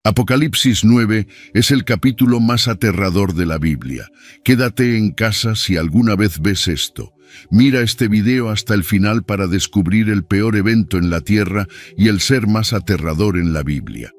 Apocalipsis 9 es el capítulo más aterrador de la Biblia. Quédate en casa si alguna vez ves esto. Mira este video hasta el final para descubrir el peor evento en la tierra y el ser más aterrador en la Biblia.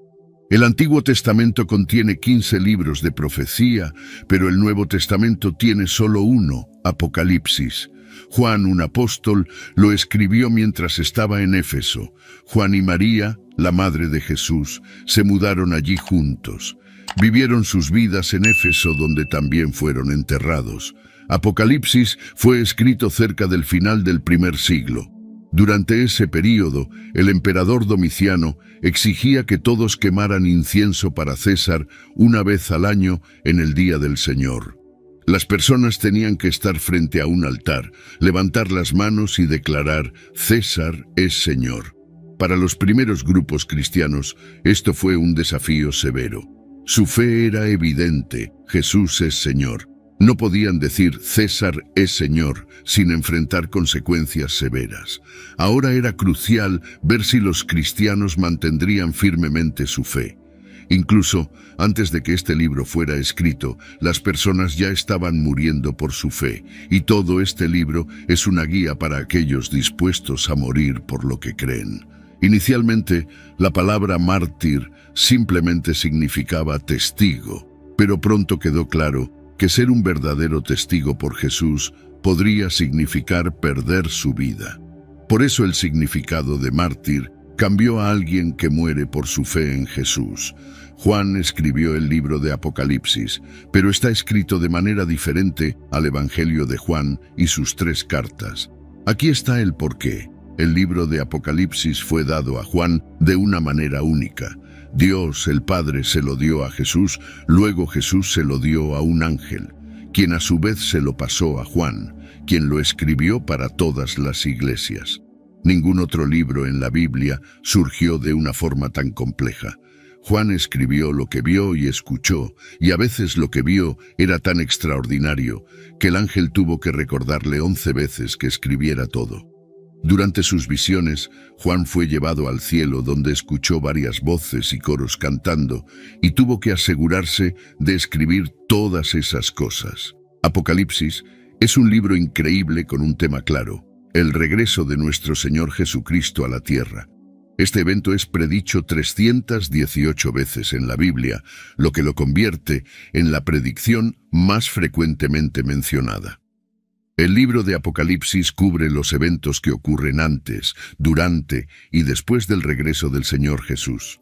El Antiguo Testamento contiene 15 libros de profecía, pero el Nuevo Testamento tiene solo uno, Apocalipsis. Juan, un apóstol, lo escribió mientras estaba en Éfeso. Juan y María, la madre de Jesús, se mudaron allí juntos. Vivieron sus vidas en Éfeso, donde también fueron enterrados. Apocalipsis fue escrito cerca del final del primer siglo. Durante ese período, el emperador Domiciano exigía que todos quemaran incienso para César una vez al año en el Día del Señor. Las personas tenían que estar frente a un altar, levantar las manos y declarar: «César es Señor». Para los primeros grupos cristianos, esto fue un desafío severo. Su fe era evidente: Jesús es Señor. No podían decir «César es Señor» sin enfrentar consecuencias severas. Ahora era crucial ver si los cristianos mantendrían firmemente su fe. Incluso antes de que este libro fuera escrito, las personas ya estaban muriendo por su fe, y todo este libro es una guía para aquellos dispuestos a morir por lo que creen. Inicialmente, la palabra mártir simplemente significaba testigo, pero pronto quedó claro que ser un verdadero testigo por Jesús podría significar perder su vida. Por eso el significado de mártir cambió a alguien que muere por su fe en Jesús. Juan escribió el libro de Apocalipsis, pero está escrito de manera diferente al Evangelio de Juan y sus 3 cartas. Aquí está el porqué. El libro de Apocalipsis fue dado a Juan de una manera única. Dios, el Padre, se lo dio a Jesús, luego Jesús se lo dio a un ángel, quien a su vez se lo pasó a Juan, quien lo escribió para todas las iglesias. Ningún otro libro en la Biblia surgió de una forma tan compleja. Juan escribió lo que vio y escuchó, y a veces lo que vio era tan extraordinario que el ángel tuvo que recordarle 11 veces que escribiera todo. Durante sus visiones, Juan fue llevado al cielo, donde escuchó varias voces y coros cantando, y tuvo que asegurarse de escribir todas esas cosas. Apocalipsis es un libro increíble con un tema claro: el regreso de nuestro Señor Jesucristo a la tierra. Este evento es predicho 318 veces en la Biblia, lo que lo convierte en la predicción más frecuentemente mencionada. El libro de Apocalipsis cubre los eventos que ocurren antes, durante y después del regreso del Señor Jesús.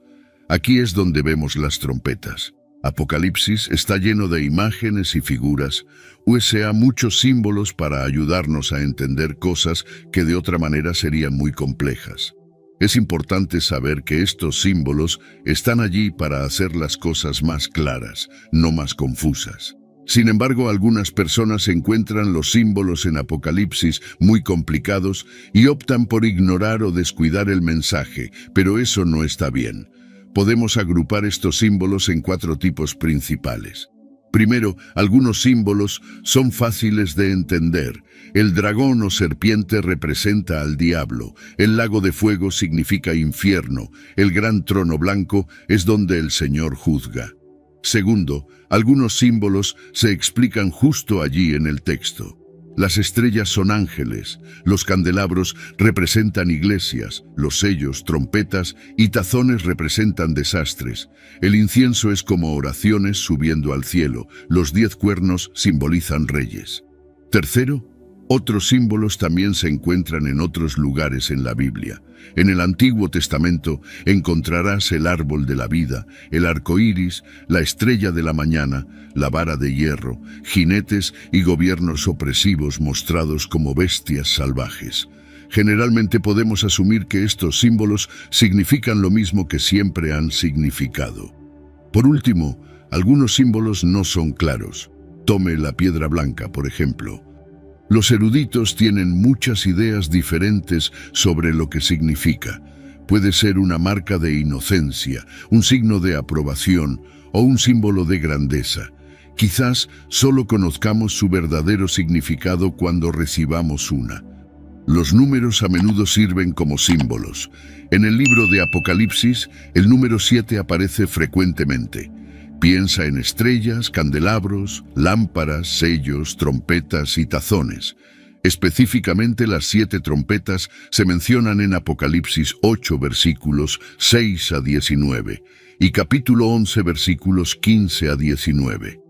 Aquí es donde vemos las trompetas. Apocalipsis está lleno de imágenes y figuras, usa muchos símbolos para ayudarnos a entender cosas que de otra manera serían muy complejas. Es importante saber que estos símbolos están allí para hacer las cosas más claras, no más confusas. Sin embargo, algunas personas encuentran los símbolos en Apocalipsis muy complicados y optan por ignorar o descuidar el mensaje, pero eso no está bien. Podemos agrupar estos símbolos en 4 tipos principales. Primero, algunos símbolos son fáciles de entender. El dragón o serpiente representa al diablo, el lago de fuego significa infierno, el gran trono blanco es donde el Señor juzga. Segundo, algunos símbolos se explican justo allí en el texto. Las estrellas son ángeles, los candelabros representan iglesias, los sellos, trompetas y tazones representan desastres. El incienso es como oraciones subiendo al cielo, los 10 cuernos simbolizan reyes. Tercero, otros símbolos también se encuentran en otros lugares en la Biblia. En el Antiguo Testamento encontrarás el árbol de la vida, el arco iris, la estrella de la mañana, la vara de hierro, jinetes y gobiernos opresivos mostrados como bestias salvajes. Generalmente podemos asumir que estos símbolos significan lo mismo que siempre han significado. Por último, algunos símbolos no son claros. Tome la piedra blanca, por ejemplo. Los eruditos tienen muchas ideas diferentes sobre lo que significa. Puede ser una marca de inocencia, un signo de aprobación o un símbolo de grandeza. Quizás solo conozcamos su verdadero significado cuando recibamos una. Los números a menudo sirven como símbolos. En el libro de Apocalipsis, el número 7 aparece frecuentemente. Piensa en estrellas, candelabros, lámparas, sellos, trompetas y tazones. Específicamente las 7 trompetas se mencionan en Apocalipsis 8 versículos 6 a 19 y capítulo 11 versículos 15 a 19.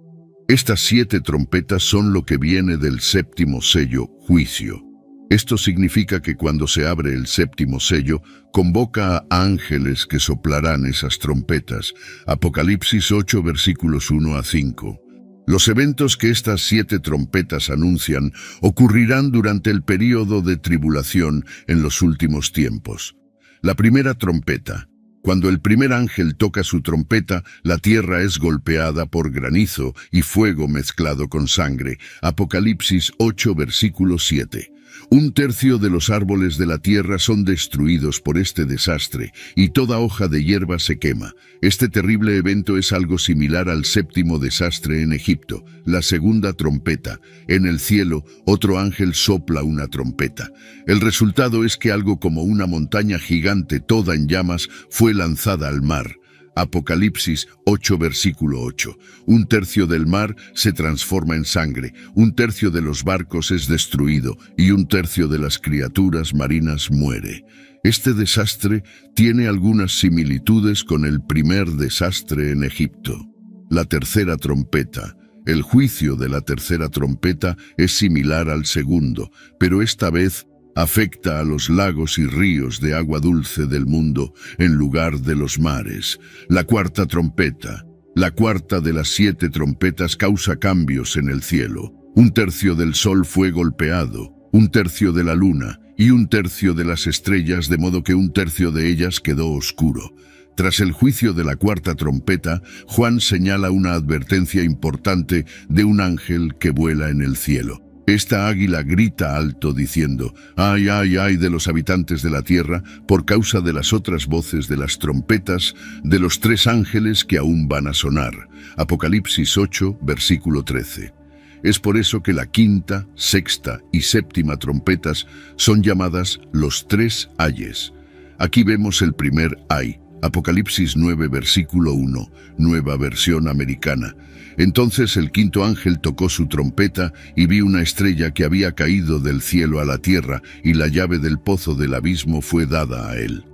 Estas 7 trompetas son lo que viene del séptimo sello, juicio. Esto significa que cuando se abre el séptimo sello, convoca a ángeles que soplarán esas trompetas. Apocalipsis 8 versículos 1 a 5. Los eventos que estas 7 trompetas anuncian ocurrirán durante el período de tribulación en los últimos tiempos. La primera trompeta. Cuando el primer ángel toca su trompeta, la tierra es golpeada por granizo y fuego mezclado con sangre. Apocalipsis 8 versículo 7. 1/3 de los árboles de la tierra son destruidos por este desastre y toda hoja de hierba se quema. Este terrible evento es algo similar al séptimo desastre en Egipto, la segunda trompeta. En el cielo, otro ángel sopla una trompeta. El resultado es que algo como una montaña gigante toda en llamas fue lanzada al mar. Apocalipsis 8 versículo 8. 1/3 del mar se transforma en sangre, 1/3 de los barcos es destruido y 1/3 de las criaturas marinas muere. Este desastre tiene algunas similitudes con el primer desastre en Egipto. La tercera trompeta. El juicio de la tercera trompeta es similar al segundo, pero esta vez afecta a los lagos y ríos de agua dulce del mundo en lugar de los mares. La cuarta trompeta. La cuarta de las 7 trompetas causa cambios en el cielo. 1/3 del sol fue golpeado, 1/3 de la luna y 1/3 de las estrellas, de modo que 1/3 de ellas quedó oscuro. Tras el juicio de la cuarta trompeta, Juan señala una advertencia importante de un ángel que vuela en el cielo. Esta águila grita alto diciendo: «Ay, ay, ay de los habitantes de la tierra por causa de las otras voces de las trompetas de los 3 ángeles que aún van a sonar». Apocalipsis 8, versículo 13. Es por eso que la quinta, sexta y séptima trompetas son llamadas los 3 ayes. Aquí vemos el primer ay. Apocalipsis 9, versículo 1, nueva versión americana. Entonces el quinto ángel tocó su trompeta y vi una estrella que había caído del cielo a la tierra y la llave del pozo del abismo fue dada a él.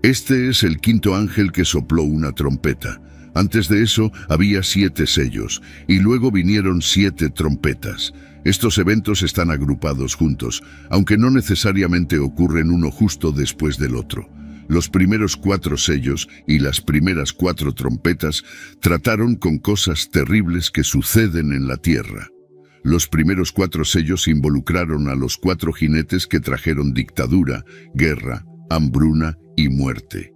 Este es el quinto ángel que sopló una trompeta. Antes de eso había 7 sellos y luego vinieron 7 trompetas. Estos eventos están agrupados juntos, aunque no necesariamente ocurren uno justo después del otro. Los primeros 4 sellos y las primeras 4 trompetas trataron con cosas terribles que suceden en la tierra. Los primeros 4 sellos involucraron a los 4 jinetes que trajeron dictadura, guerra, hambruna y muerte.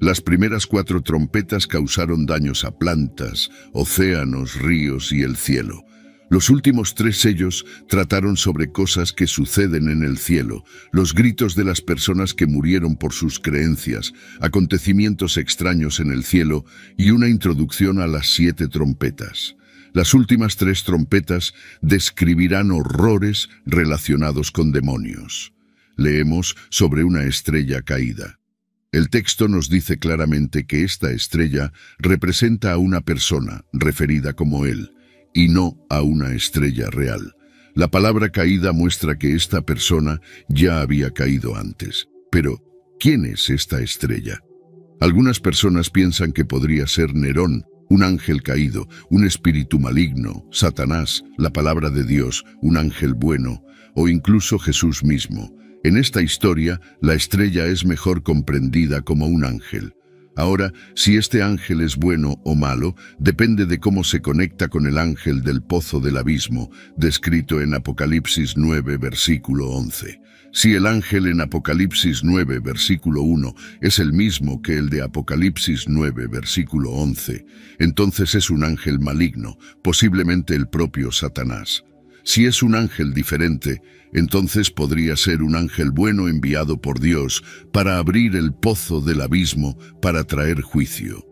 Las primeras 4 trompetas causaron daños a plantas, océanos, ríos y el cielo. Los últimos 3 sellos trataron sobre cosas que suceden en el cielo, los gritos de las personas que murieron por sus creencias, acontecimientos extraños en el cielo y una introducción a las 7 trompetas. Las últimas 3 trompetas describirán horrores relacionados con demonios. Leemos sobre una estrella caída. El texto nos dice claramente que esta estrella representa a una persona, referida como él, y no a una estrella real. La palabra caída muestra que esta persona ya había caído antes. Pero, ¿quién es esta estrella? Algunas personas piensan que podría ser Nerón, un ángel caído, un espíritu maligno, Satanás, la palabra de Dios, un ángel bueno, o incluso Jesús mismo. En esta historia, la estrella es mejor comprendida como un ángel. Ahora, si este ángel es bueno o malo, depende de cómo se conecta con el ángel del pozo del abismo, descrito en Apocalipsis 9, versículo 11. Si el ángel en Apocalipsis 9, versículo 1, es el mismo que el de Apocalipsis 9, versículo 11, entonces es un ángel maligno, posiblemente el propio Satanás. Si es un ángel diferente, entonces podría ser un ángel bueno enviado por Dios para abrir el pozo del abismo para traer juicio.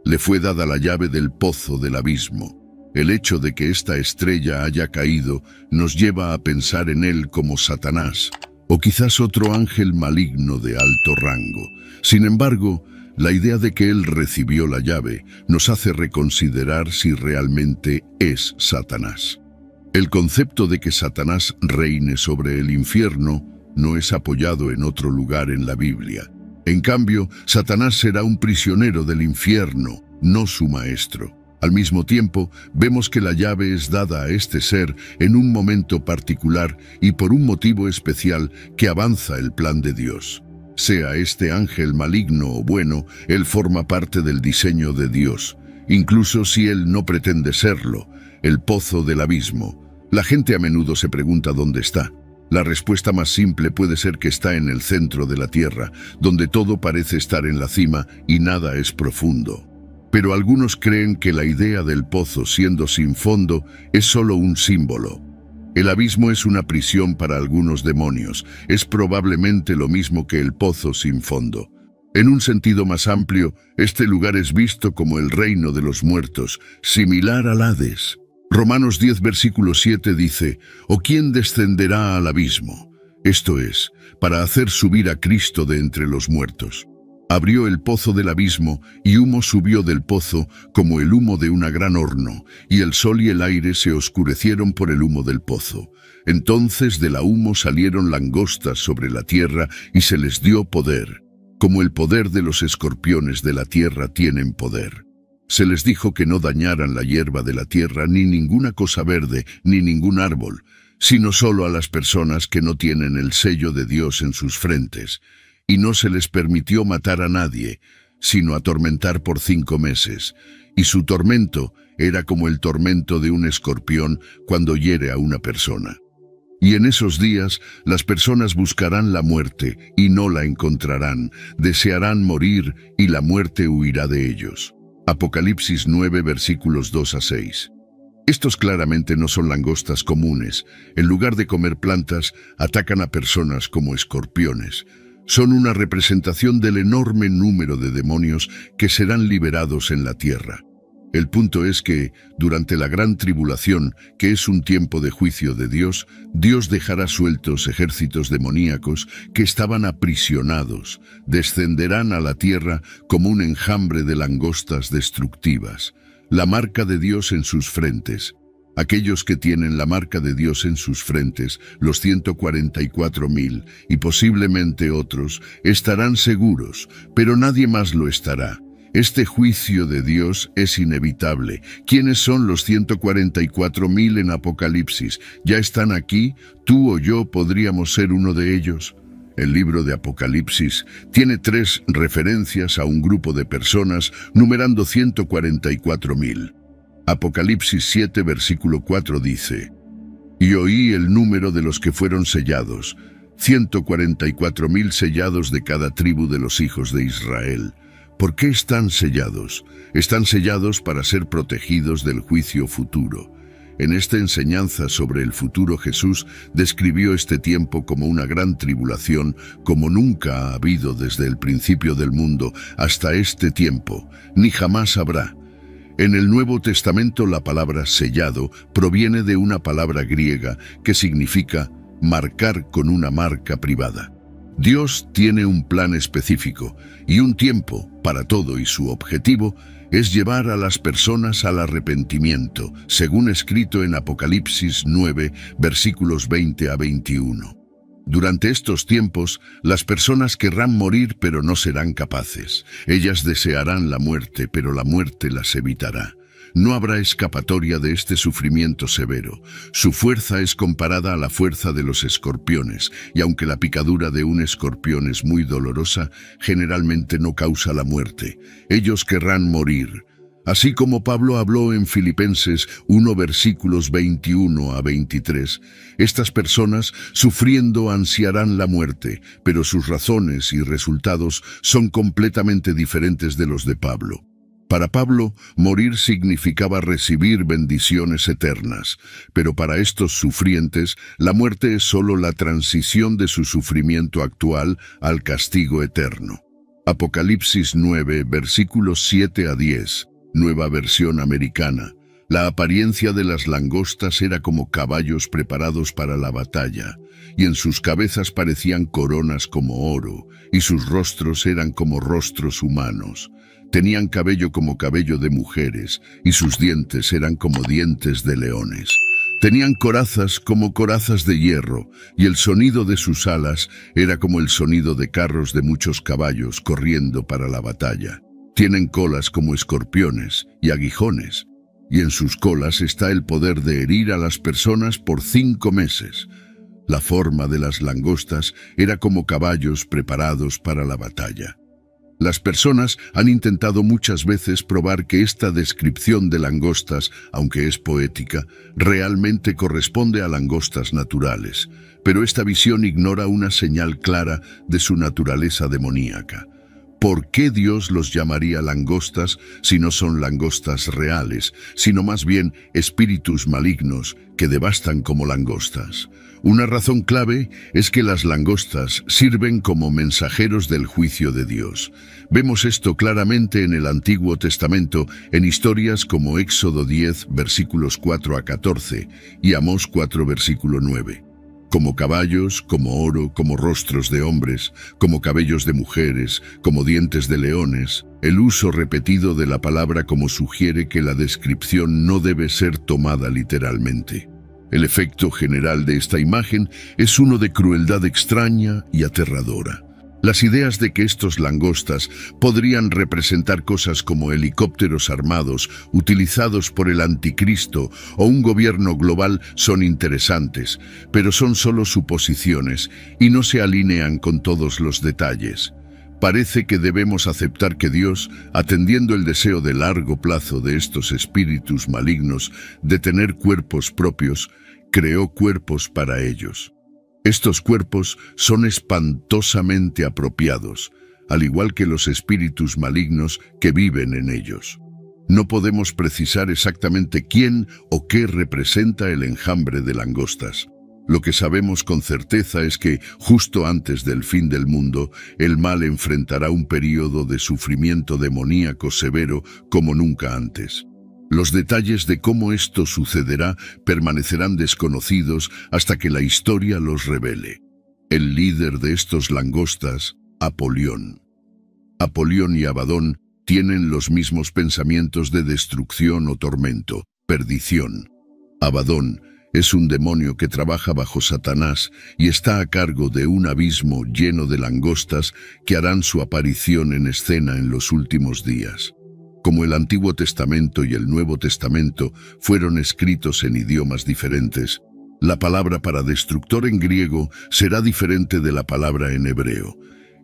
Le fue dada la llave del pozo del abismo. El hecho de que esta estrella haya caído nos lleva a pensar en él como Satanás, o quizás otro ángel maligno de alto rango. Sin embargo, la idea de que él recibió la llave nos hace reconsiderar si realmente es Satanás. El concepto de que Satanás reine sobre el infierno no es apoyado en otro lugar en la Biblia. En cambio, Satanás será un prisionero del infierno, no su maestro. Al mismo tiempo, vemos que la llave es dada a este ser en un momento particular y por un motivo especial que avanza el plan de Dios. Sea este ángel maligno o bueno, él forma parte del diseño de Dios, incluso si él no pretende serlo, el pozo del abismo. La gente a menudo se pregunta dónde está. La respuesta más simple puede ser que está en el centro de la tierra, donde todo parece estar en la cima y nada es profundo. Pero algunos creen que la idea del pozo siendo sin fondo es solo un símbolo. El abismo es una prisión para algunos demonios, es probablemente lo mismo que el pozo sin fondo. En un sentido más amplio, este lugar es visto como el reino de los muertos, similar al Hades. Romanos 10, versículo 7 dice, «¿O quién descenderá al abismo?». Esto es, para hacer subir a Cristo de entre los muertos. Abrió el pozo del abismo, y humo subió del pozo como el humo de un gran horno, y el sol y el aire se oscurecieron por el humo del pozo. Entonces de la humo salieron langostas sobre la tierra, y se les dio poder, como el poder de los escorpiones de la tierra tienen poder. Se les dijo que no dañaran la hierba de la tierra, ni ninguna cosa verde, ni ningún árbol, sino solo a las personas que no tienen el sello de Dios en sus frentes. Y no se les permitió matar a nadie, sino atormentar por 5 meses. Y su tormento era como el tormento de un escorpión cuando hiere a una persona. Y en esos días las personas buscarán la muerte y no la encontrarán, desearán morir y la muerte huirá de ellos. Apocalipsis 9, versículos 2 a 6. Estos claramente no son langostas comunes. En lugar de comer plantas, atacan a personas como escorpiones. Son una representación del enorme número de demonios que serán liberados en la tierra. El punto es que, durante la gran tribulación, que es un tiempo de juicio de Dios, Dios dejará sueltos ejércitos demoníacos que estaban aprisionados, descenderán a la tierra como un enjambre de langostas destructivas, la marca de Dios en sus frentes. Aquellos que tienen la marca de Dios en sus frentes, los 144,000 y posiblemente otros, estarán seguros, pero nadie más lo estará. Este juicio de Dios es inevitable. ¿Quiénes son los 144,000 en Apocalipsis? ¿Ya están aquí? ¿Tú o yo podríamos ser uno de ellos? El libro de Apocalipsis tiene 3 referencias a un grupo de personas, numerando 144,000. Apocalipsis 7, versículo 4 dice, «Y oí el número de los que fueron sellados, 144,000 sellados de cada tribu de los hijos de Israel». ¿Por qué están sellados? Están sellados para ser protegidos del juicio futuro. En esta enseñanza sobre el futuro, Jesús describió este tiempo como una gran tribulación, como nunca ha habido desde el principio del mundo hasta este tiempo, ni jamás habrá. En el Nuevo Testamento la palabra sellado proviene de una palabra griega que significa marcar con una marca privada. Dios tiene un plan específico y un tiempo para todo, y su objetivo es llevar a las personas al arrepentimiento, según escrito en Apocalipsis 9, versículos 20 a 21. Durante estos tiempos, las personas querrán morir pero no serán capaces. Ellas desearán la muerte, pero la muerte las evitará. No habrá escapatoria de este sufrimiento severo. Su fuerza es comparada a la fuerza de los escorpiones, y aunque la picadura de un escorpión es muy dolorosa, generalmente no causa la muerte. Ellos querrán morir. Así como Pablo habló en Filipenses 1, versículos 21 a 23, estas personas sufriendo ansiarán la muerte, pero sus razones y resultados son completamente diferentes de los de Pablo. Para Pablo, morir significaba recibir bendiciones eternas, pero para estos sufrientes, la muerte es solo la transición de su sufrimiento actual al castigo eterno. Apocalipsis 9, versículos 7 a 10, Nueva Versión Americana. La apariencia de las langostas era como caballos preparados para la batalla, y en sus cabezas parecían coronas como oro, y sus rostros eran como rostros humanos. Tenían cabello como cabello de mujeres, y sus dientes eran como dientes de leones. Tenían corazas como corazas de hierro, y el sonido de sus alas era como el sonido de carros de muchos caballos corriendo para la batalla. Tienen colas como escorpiones y aguijones, y en sus colas está el poder de herir a las personas por 5 meses. La forma de las langostas era como caballos preparados para la batalla. Las personas han intentado muchas veces probar que esta descripción de langostas, aunque es poética, realmente corresponde a langostas naturales, pero esta visión ignora una señal clara de su naturaleza demoníaca. ¿Por qué Dios los llamaría langostas si no son langostas reales, sino más bien espíritus malignos que devastan como langostas? Una razón clave es que las langostas sirven como mensajeros del juicio de Dios. Vemos esto claramente en el Antiguo Testamento, en historias como Éxodo 10, versículos 4 a 14, y Amós 4, versículo 9. Como caballos, como oro, como rostros de hombres, como cabellos de mujeres, como dientes de leones. El uso repetido de la palabra como sugiere que la descripción no debe ser tomada literalmente. El efecto general de esta imagen es uno de crueldad extraña y aterradora. Las ideas de que estos langostas podrían representar cosas como helicópteros armados utilizados por el anticristo o un gobierno global son interesantes, pero son solo suposiciones y no se alinean con todos los detalles. Parece que debemos aceptar que Dios, atendiendo el deseo de largo plazo de estos espíritus malignos de tener cuerpos propios, creó cuerpos para ellos. Estos cuerpos son espantosamente apropiados, al igual que los espíritus malignos que viven en ellos. No podemos precisar exactamente quién o qué representa el enjambre de langostas. Lo que sabemos con certeza es que, justo antes del fin del mundo, el mal enfrentará un período de sufrimiento demoníaco severo como nunca antes. Los detalles de cómo esto sucederá permanecerán desconocidos hasta que la historia los revele. El líder de estos langostas, Apolión. Apolión y Abadón tienen los mismos pensamientos de destrucción o tormento, perdición. Abadón es un demonio que trabaja bajo Satanás y está a cargo de un abismo lleno de langostas que harán su aparición en escena en los últimos días. Como el Antiguo Testamento y el Nuevo Testamento fueron escritos en idiomas diferentes, la palabra para destructor en griego será diferente de la palabra en hebreo.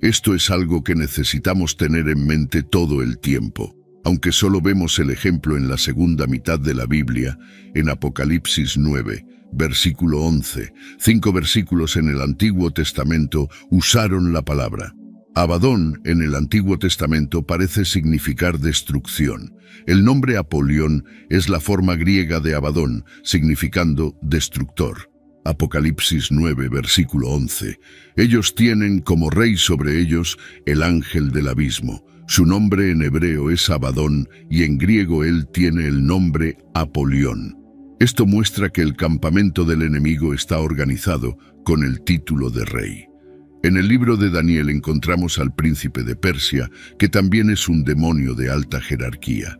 Esto es algo que necesitamos tener en mente todo el tiempo. Aunque solo vemos el ejemplo en la segunda mitad de la Biblia, en Apocalipsis 9, versículo 11, 5 versículos en el Antiguo Testamento usaron la palabra. Abadón en el Antiguo Testamento parece significar destrucción. El nombre Apolión es la forma griega de Abadón, significando destructor. Apocalipsis 9, versículo 11. Ellos tienen como rey sobre ellos el ángel del abismo. Su nombre en hebreo es Abadón y en griego él tiene el nombre Apolión. Esto muestra que el campamento del enemigo está organizado con el título de rey. En el libro de Daniel encontramos al príncipe de Persia, que también es un demonio de alta jerarquía.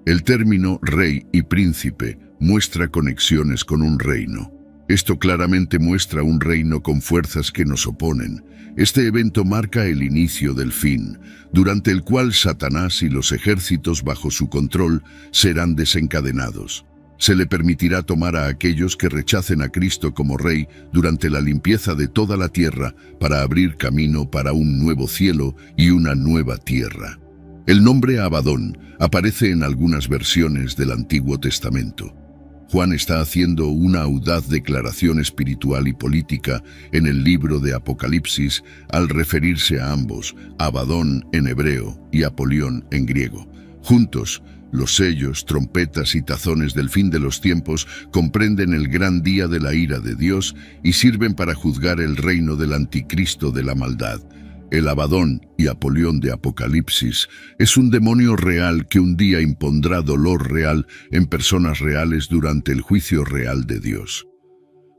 El término rey y príncipe muestra conexiones con un reino. Esto claramente muestra un reino con fuerzas que nos oponen. Este evento marca el inicio del fin, durante el cual Satanás y los ejércitos bajo su control serán desencadenados. Se le permitirá tomar a aquellos que rechacen a Cristo como Rey durante la limpieza de toda la tierra para abrir camino para un nuevo cielo y una nueva tierra. El nombre Abadón aparece en algunas versiones del Antiguo Testamento. Juan está haciendo una audaz declaración espiritual y política en el libro de Apocalipsis al referirse a ambos, Abadón en hebreo y Apolión en griego. Juntos, los sellos, trompetas y tazones del fin de los tiempos comprenden el gran día de la ira de Dios y sirven para juzgar el reino del anticristo de la maldad. El Abadón y Apolión de Apocalipsis es un demonio real que un día impondrá dolor real en personas reales durante el juicio real de Dios.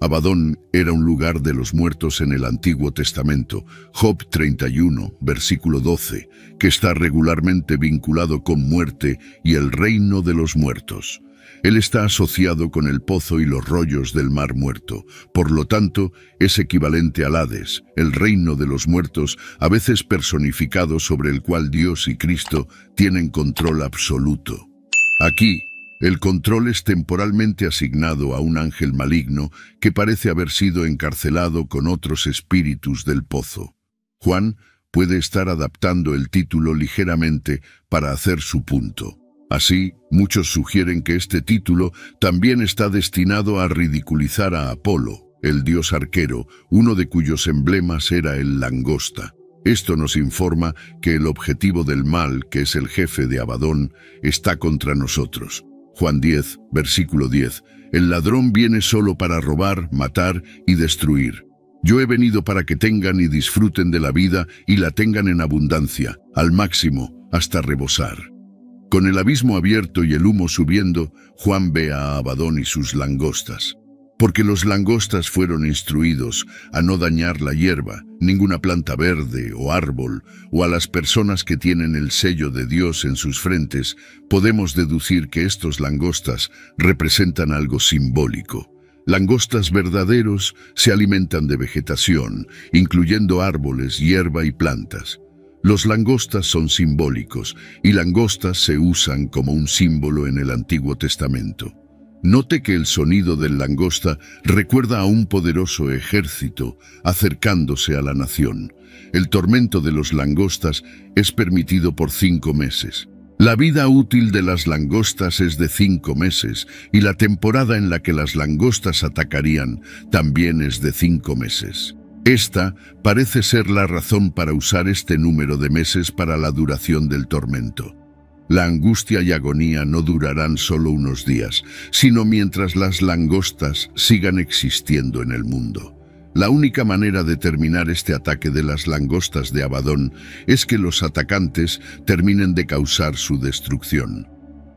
Abadón era un lugar de los muertos en el Antiguo Testamento, Job 31, versículo 12, que está regularmente vinculado con muerte y el reino de los muertos. Él está asociado con el pozo y los rollos del mar muerto. Por lo tanto, es equivalente al Hades, el reino de los muertos, a veces personificado sobre el cual Dios y Cristo tienen control absoluto. Aquí, el control es temporalmente asignado a un ángel maligno que parece haber sido encarcelado con otros espíritus del pozo. Juan puede estar adaptando el título ligeramente para hacer su punto. Así, muchos sugieren que este título también está destinado a ridiculizar a Apolo, el dios arquero, uno de cuyos emblemas era el langosta. Esto nos informa que el objetivo del mal, que es el jefe de Abadón, está contra nosotros. Juan 10, versículo 10. El ladrón viene solo para robar, matar y destruir. Yo he venido para que tengan y disfruten de la vida y la tengan en abundancia, al máximo, hasta rebosar. Con el abismo abierto y el humo subiendo, Juan ve a Abadón y sus langostas. Porque los langostas fueron instruidos a no dañar la hierba, ninguna planta verde o árbol, o a las personas que tienen el sello de Dios en sus frentes, podemos deducir que estos langostas representan algo simbólico. Langostas verdaderos se alimentan de vegetación, incluyendo árboles, hierba y plantas. Los langostas son simbólicos, y langostas se usan como un símbolo en el Antiguo Testamento. Note que el sonido del langosta recuerda a un poderoso ejército acercándose a la nación. El tormento de los langostas es permitido por 5 meses. La vida útil de las langostas es de 5 meses, y la temporada en la que las langostas atacarían también es de 5 meses. Esta parece ser la razón para usar este número de meses para la duración del tormento. La angustia y agonía no durarán solo unos días, sino mientras las langostas sigan existiendo en el mundo. La única manera de terminar este ataque de las langostas de Abadón es que los atacantes terminen de causar su destrucción.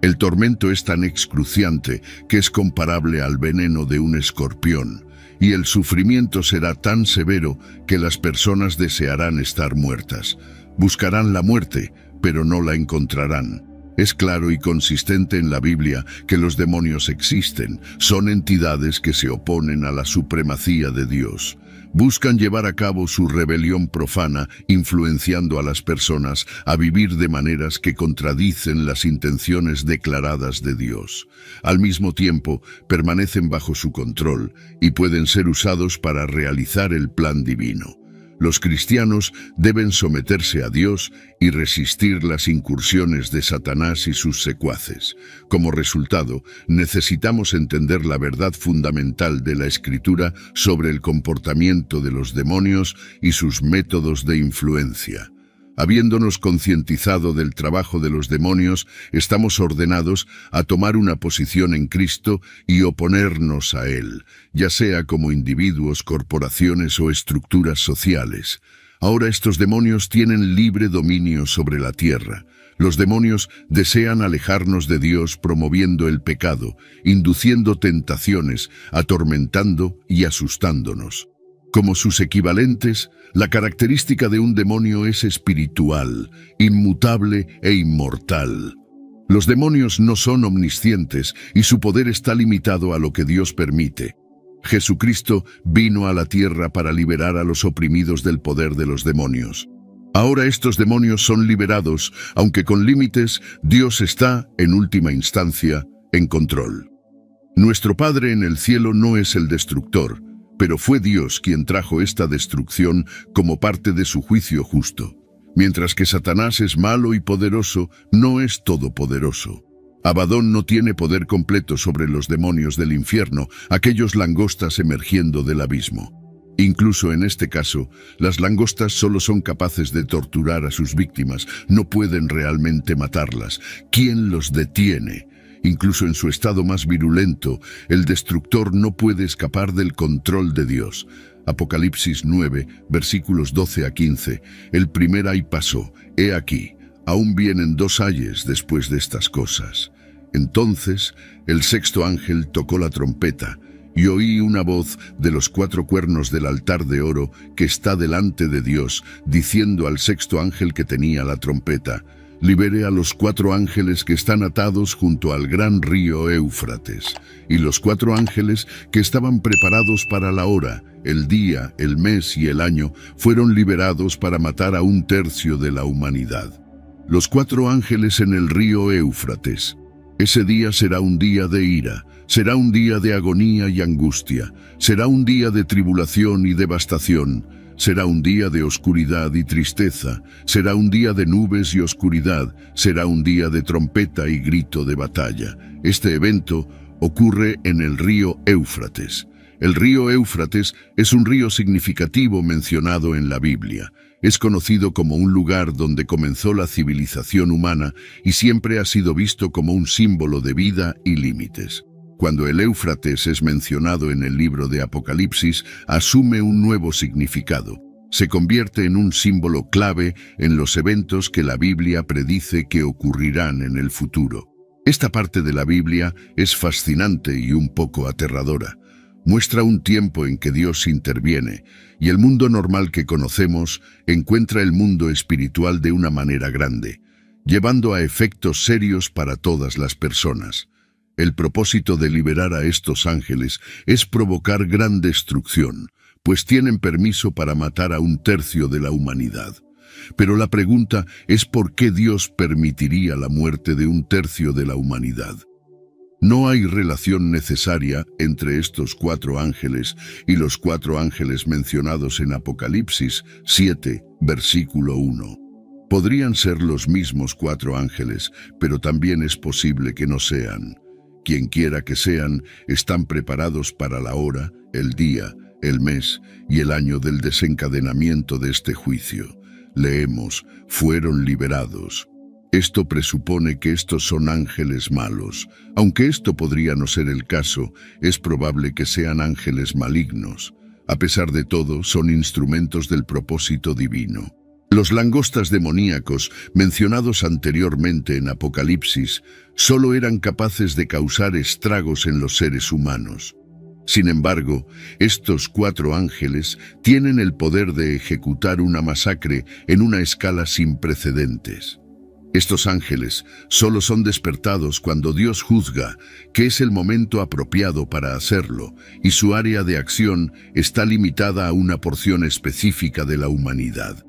El tormento es tan excruciante que es comparable al veneno de un escorpión, y el sufrimiento será tan severo que las personas desearán estar muertas. Buscarán la muerte, pero no la encontrarán. Es claro y consistente en la Biblia que los demonios existen, son entidades que se oponen a la supremacía de Dios. Buscan llevar a cabo su rebelión profana, influenciando a las personas a vivir de maneras que contradicen las intenciones declaradas de Dios. Al mismo tiempo, permanecen bajo su control y pueden ser usados para realizar el plan divino. Los cristianos deben someterse a Dios y resistir las incursiones de Satanás y sus secuaces. Como resultado, necesitamos entender la verdad fundamental de la Escritura sobre el comportamiento de los demonios y sus métodos de influencia. Habiéndonos concientizado del trabajo de los demonios, estamos ordenados a tomar una posición en Cristo y oponernos a Él, ya sea como individuos, corporaciones o estructuras sociales. Ahora estos demonios tienen libre dominio sobre la tierra. Los demonios desean alejarnos de Dios promoviendo el pecado, induciendo tentaciones, atormentando y asustándonos. Como sus equivalentes, la característica de un demonio es espiritual, inmutable e inmortal. Los demonios no son omniscientes y su poder está limitado a lo que Dios permite. Jesucristo vino a la tierra para liberar a los oprimidos del poder de los demonios. Ahora estos demonios son liberados, aunque con límites, Dios está, en última instancia, en control. Nuestro Padre en el cielo no es el destructor, pero fue Dios quien trajo esta destrucción como parte de su juicio justo. Mientras que Satanás es malo y poderoso, no es todopoderoso. Abadón no tiene poder completo sobre los demonios del infierno, aquellos langostas emergiendo del abismo. Incluso en este caso, las langostas solo son capaces de torturar a sus víctimas, no pueden realmente matarlas. ¿Quién los detiene? Incluso en su estado más virulento, el destructor no puede escapar del control de Dios. Apocalipsis 9, versículos 12 a 15. El primer ay pasó, he aquí, aún vienen 2 ayes después de estas cosas. Entonces el sexto ángel tocó la trompeta, y oí una voz de los 4 cuernos del altar de oro que está delante de Dios, diciendo al sexto ángel que tenía la trompeta: libere a los 4 ángeles que están atados junto al gran río Éufrates. Y los 4 ángeles que estaban preparados para la hora, el día, el mes y el año, fueron liberados para matar a 1/3 de la humanidad. Los 4 ángeles en el río Éufrates. Ese día será un día de ira, será un día de agonía y angustia, será un día de tribulación y devastación, será un día de oscuridad y tristeza, será un día de nubes y oscuridad, será un día de trompeta y grito de batalla. Este evento ocurre en el río Éufrates. El río Éufrates es un río significativo mencionado en la Biblia. Es conocido como un lugar donde comenzó la civilización humana y siempre ha sido visto como un símbolo de vida y límites. Cuando el Éufrates es mencionado en el libro de Apocalipsis, asume un nuevo significado. Se convierte en un símbolo clave en los eventos que la Biblia predice que ocurrirán en el futuro. Esta parte de la Biblia es fascinante y un poco aterradora. Muestra un tiempo en que Dios interviene, y el mundo normal que conocemos encuentra el mundo espiritual de una manera grande, llevando a efectos serios para todas las personas. El propósito de liberar a estos ángeles es provocar gran destrucción, pues tienen permiso para matar a 1/3 de la humanidad. Pero la pregunta es ¿por qué Dios permitiría la muerte de 1/3 de la humanidad? No hay relación necesaria entre estos 4 ángeles y los 4 ángeles mencionados en Apocalipsis 7, versículo 1. Podrían ser los mismos 4 ángeles, pero también es posible que no sean. Quienquiera que sean, están preparados para la hora, el día, el mes y el año del desencadenamiento de este juicio. Leemos, fueron liberados. Esto presupone que estos son ángeles malos. Aunque esto podría no ser el caso, es probable que sean ángeles malignos. A pesar de todo, son instrumentos del propósito divino. Los langostas demoníacos, mencionados anteriormente en Apocalipsis, solo eran capaces de causar estragos en los seres humanos. Sin embargo, estos 4 ángeles tienen el poder de ejecutar una masacre en una escala sin precedentes. Estos ángeles solo son despertados cuando Dios juzga que es el momento apropiado para hacerlo, y su área de acción está limitada a una porción específica de la humanidad.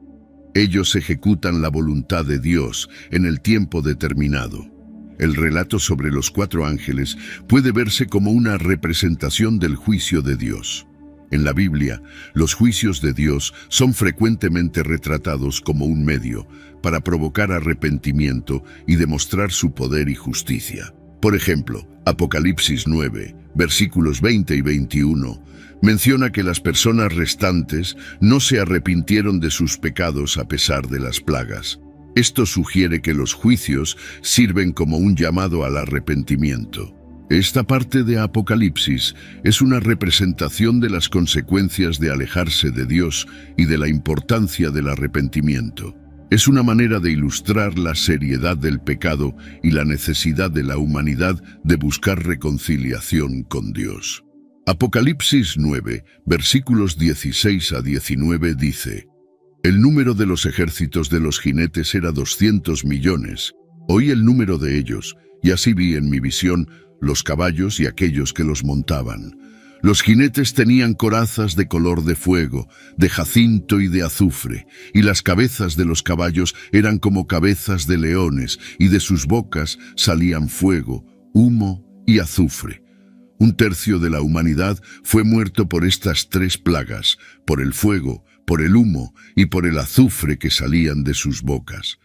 Ellos ejecutan la voluntad de Dios en el tiempo determinado. El relato sobre los 4 ángeles puede verse como una representación del juicio de Dios. En la Biblia, los juicios de Dios son frecuentemente retratados como un medio para provocar arrepentimiento y demostrar su poder y justicia. Por ejemplo, Apocalipsis 9, versículos 20 y 21, menciona que las personas restantes no se arrepintieron de sus pecados a pesar de las plagas. Esto sugiere que los juicios sirven como un llamado al arrepentimiento. Esta parte de Apocalipsis es una representación de las consecuencias de alejarse de Dios y de la importancia del arrepentimiento. Es una manera de ilustrar la seriedad del pecado y la necesidad de la humanidad de buscar reconciliación con Dios. Apocalipsis 9, versículos 16 a 19 dice: el número de los ejércitos de los jinetes era 200 millones. Oí el número de ellos, y así vi en mi visión los caballos y aquellos que los montaban. Los jinetes tenían corazas de color de fuego, de jacinto y de azufre, y las cabezas de los caballos eran como cabezas de leones, y de sus bocas salían fuego, humo y azufre. 1/3 de la humanidad fue muerto por estas 3 plagas, por el fuego, por el humo y por el azufre que salían de sus bocas.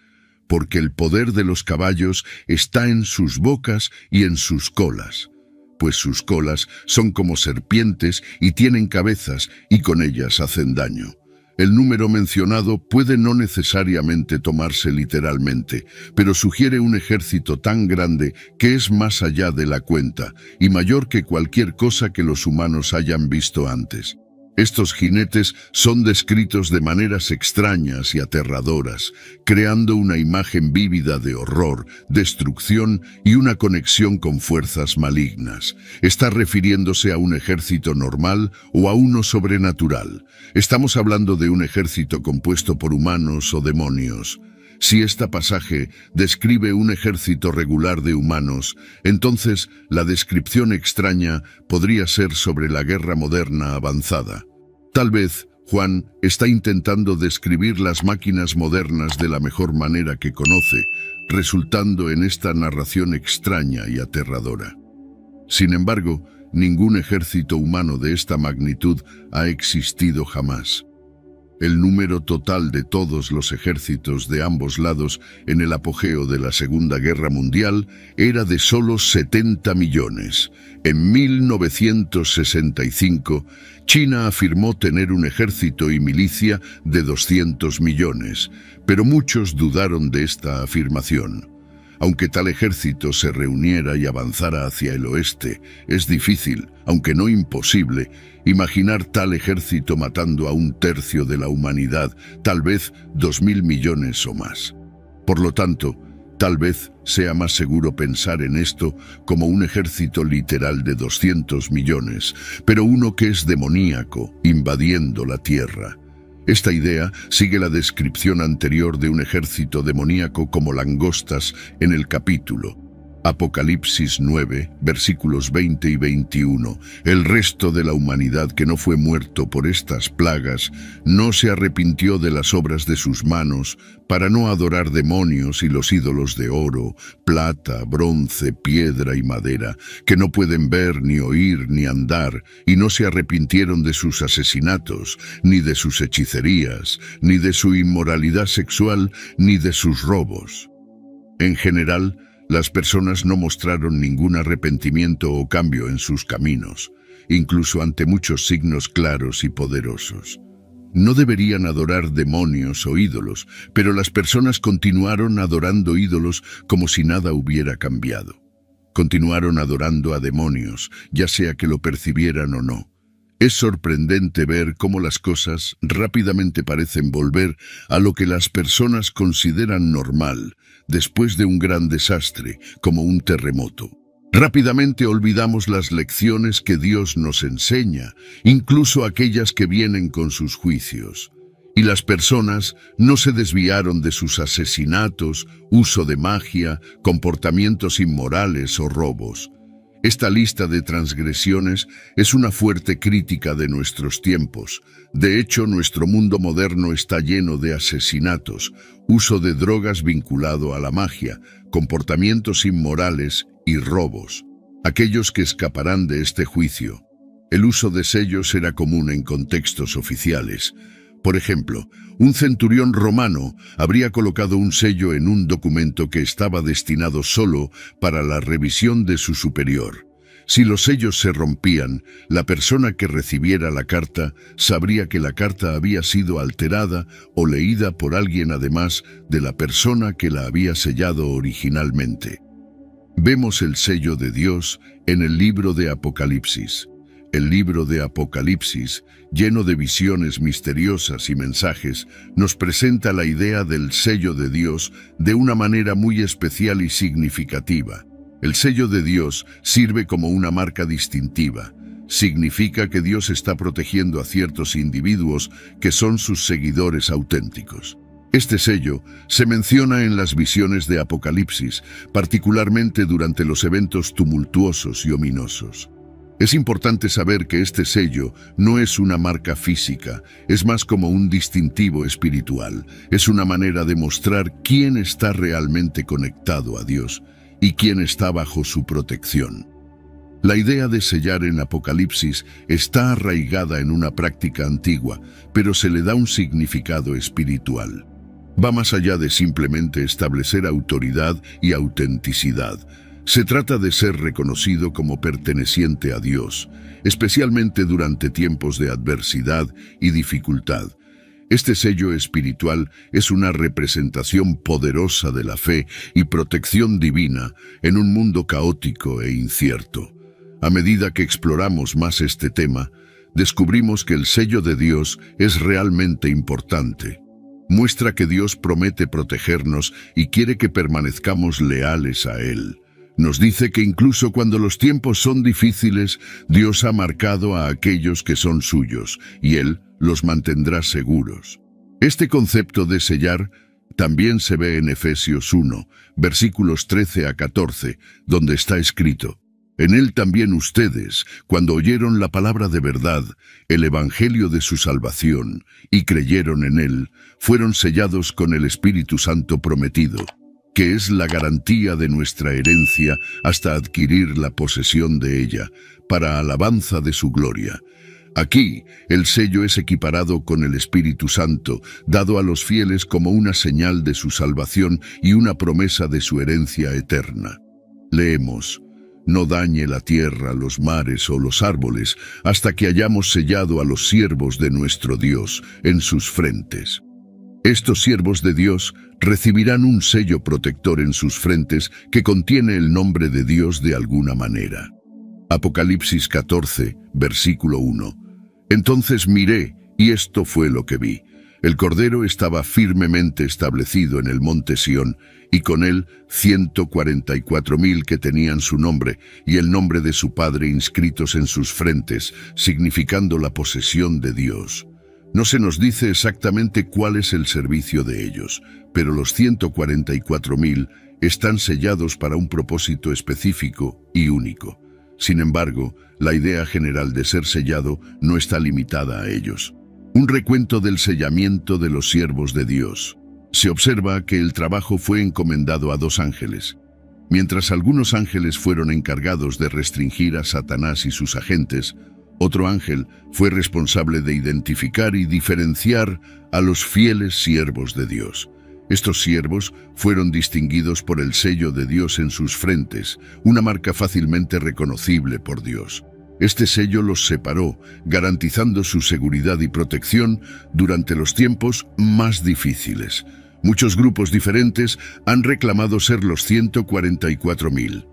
Porque el poder de los caballos está en sus bocas y en sus colas, pues sus colas son como serpientes y tienen cabezas, y con ellas hacen daño. El número mencionado puede no necesariamente tomarse literalmente, pero sugiere un ejército tan grande que es más allá de la cuenta y mayor que cualquier cosa que los humanos hayan visto antes. Estos jinetes son descritos de maneras extrañas y aterradoras, creando una imagen vívida de horror, destrucción y una conexión con fuerzas malignas. ¿Está refiriéndose a un ejército normal o a uno sobrenatural? ¿Estamos hablando de un ejército compuesto por humanos o demonios? Si este pasaje describe un ejército regular de humanos, entonces la descripción extraña podría ser sobre la guerra moderna avanzada. Tal vez Juan está intentando describir las máquinas modernas de la mejor manera que conoce, resultando en esta narración extraña y aterradora. Sin embargo, ningún ejército humano de esta magnitud ha existido jamás. El número total de todos los ejércitos de ambos lados en el apogeo de la Segunda Guerra Mundial era de solo 70 millones. En 1965, China afirmó tener un ejército y milicia de 200 millones, pero muchos dudaron de esta afirmación. Aunque tal ejército se reuniera y avanzara hacia el oeste, es difícil, aunque no imposible, imaginar tal ejército matando a un tercio de la humanidad, tal vez 2.000 millones o más. Por lo tanto, tal vez sea más seguro pensar en esto como un ejército literal de 200 millones, pero uno que es demoníaco, invadiendo la tierra. Esta idea sigue la descripción anterior de un ejército demoníaco como langostas en el capítulo Apocalipsis 9, versículos 20 y 21. El resto de la humanidad que no fue muerto por estas plagas no se arrepintió de las obras de sus manos para no adorar demonios y los ídolos de oro, plata, bronce, piedra y madera, que no pueden ver, ni oír, ni andar, y no se arrepintieron de sus asesinatos, ni de sus hechicerías, ni de su inmoralidad sexual, ni de sus robos. En general, las personas no mostraron ningún arrepentimiento o cambio en sus caminos, incluso ante muchos signos claros y poderosos. No deberían adorar demonios o ídolos, pero las personas continuaron adorando ídolos como si nada hubiera cambiado. Continuaron adorando a demonios, ya sea que lo percibieran o no. Es sorprendente ver cómo las cosas rápidamente parecen volver a lo que las personas consideran normal, después de un gran desastre, como un terremoto. Rápidamente olvidamos las lecciones que Dios nos enseña, incluso aquellas que vienen con sus juicios. Y las personas no se desviaron de sus asesinatos, uso de magia, comportamientos inmorales o robos. Esta lista de transgresiones es una fuerte crítica de nuestros tiempos. De hecho, nuestro mundo moderno está lleno de asesinatos, uso de drogas vinculado a la magia, comportamientos inmorales y robos. Aquellos que escaparán de este juicio. El uso de sellos era común en contextos oficiales. Por ejemplo, un centurión romano habría colocado un sello en un documento que estaba destinado solo para la revisión de su superior. Si los sellos se rompían, la persona que recibiera la carta sabría que la carta había sido alterada o leída por alguien además de la persona que la había sellado originalmente. Vemos el sello de Dios en el libro de Apocalipsis. El libro de Apocalipsis, lleno de visiones misteriosas y mensajes, nos presenta la idea del sello de Dios de una manera muy especial y significativa. El sello de Dios sirve como una marca distintiva. Significa que Dios está protegiendo a ciertos individuos que son sus seguidores auténticos. Este sello se menciona en las visiones de Apocalipsis, particularmente durante los eventos tumultuosos y ominosos. Es importante saber que este sello no es una marca física, es más como un distintivo espiritual. Es una manera de mostrar quién está realmente conectado a Dios y quién está bajo su protección. La idea de sellar en Apocalipsis está arraigada en una práctica antigua, pero se le da un significado espiritual. Va más allá de simplemente establecer autoridad y autenticidad. Se trata de ser reconocido como perteneciente a Dios, especialmente durante tiempos de adversidad y dificultad. Este sello espiritual es una representación poderosa de la fe y protección divina en un mundo caótico e incierto. A medida que exploramos más este tema, descubrimos que el sello de Dios es realmente importante. Muestra que Dios promete protegernos y quiere que permanezcamos leales a Él. Nos dice que incluso cuando los tiempos son difíciles, Dios ha marcado a aquellos que son suyos, y Él los mantendrá seguros. Este concepto de sellar también se ve en Efesios 1, versículos 13 a 14, donde está escrito: en Él también ustedes, cuando oyeron la palabra de verdad, el evangelio de su salvación, y creyeron en Él, fueron sellados con el Espíritu Santo prometido, que es la garantía de nuestra herencia hasta adquirir la posesión de ella, para alabanza de su gloria. Aquí, el sello es equiparado con el Espíritu Santo, dado a los fieles como una señal de su salvación y una promesa de su herencia eterna. Leemos: no dañe la tierra, los mares o los árboles, hasta que hayamos sellado a los siervos de nuestro Dios en sus frentes. Estos siervos de Dios recibirán un sello protector en sus frentes que contiene el nombre de Dios de alguna manera. Apocalipsis 14, versículo 1. Entonces miré, y esto fue lo que vi. El Cordero estaba firmemente establecido en el monte Sión, y con él 144,000 que tenían su nombre y el nombre de su Padre inscritos en sus frentes, significando la posesión de Dios. No se nos dice exactamente cuál es el servicio de ellos, pero los 144,000 están sellados para un propósito específico y único. Sin embargo, la idea general de ser sellado no está limitada a ellos. Un recuento del sellamiento de los siervos de Dios. Se observa que el trabajo fue encomendado a 2 ángeles. Mientras algunos ángeles fueron encargados de restringir a Satanás y sus agentes, otro ángel fue responsable de identificar y diferenciar a los fieles siervos de Dios. Estos siervos fueron distinguidos por el sello de Dios en sus frentes, una marca fácilmente reconocible por Dios. Este sello los separó, garantizando su seguridad y protección durante los tiempos más difíciles. Muchos grupos diferentes han reclamado ser los 144,000.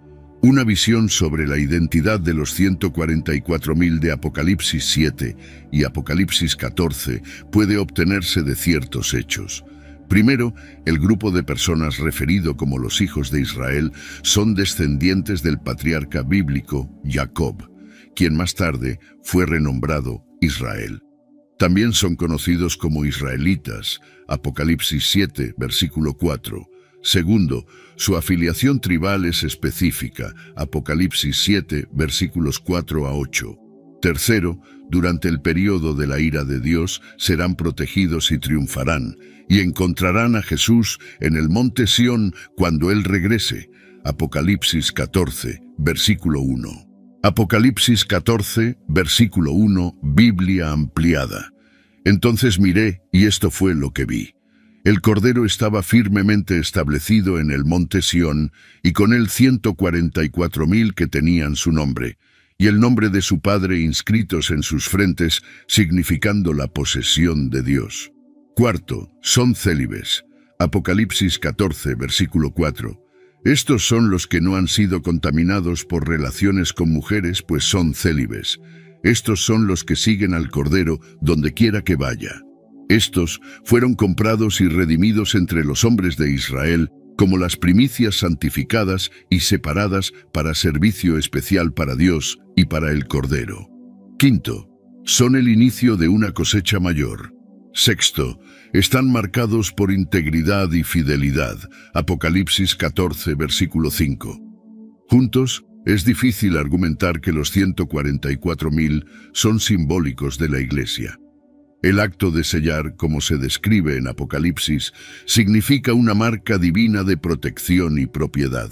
Una visión sobre la identidad de los 144,000 de Apocalipsis 7 y Apocalipsis 14 puede obtenerse de ciertos hechos. Primero, el grupo de personas referido como los hijos de Israel son descendientes del patriarca bíblico Jacob, quien más tarde fue renombrado Israel. También son conocidos como israelitas, Apocalipsis 7, versículo 4. Segundo, su afiliación tribal es específica, Apocalipsis 7, versículos 4 a 8. Tercero, durante el período de la ira de Dios serán protegidos y triunfarán, y encontrarán a Jesús en el monte Sión cuando Él regrese, Apocalipsis 14, versículo 1. Apocalipsis 14, versículo 1, Biblia ampliada. Entonces miré, y esto fue lo que vi. El Cordero estaba firmemente establecido en el monte Sión, y con él 144,000 que tenían su nombre, y el nombre de su Padre inscritos en sus frentes, significando la posesión de Dios. Cuarto, son célibes. Apocalipsis 14, versículo 4. Estos son los que no han sido contaminados por relaciones con mujeres, pues son célibes. Estos son los que siguen al Cordero donde quiera que vaya. Estos fueron comprados y redimidos entre los hombres de Israel como las primicias santificadas y separadas para servicio especial para Dios y para el Cordero. Quinto, son el inicio de una cosecha mayor. Sexto, están marcados por integridad y fidelidad. Apocalipsis 14, versículo 5. Juntos, es difícil argumentar que los 144,000 son simbólicos de la Iglesia. El acto de sellar, como se describe en Apocalipsis, significa una marca divina de protección y propiedad.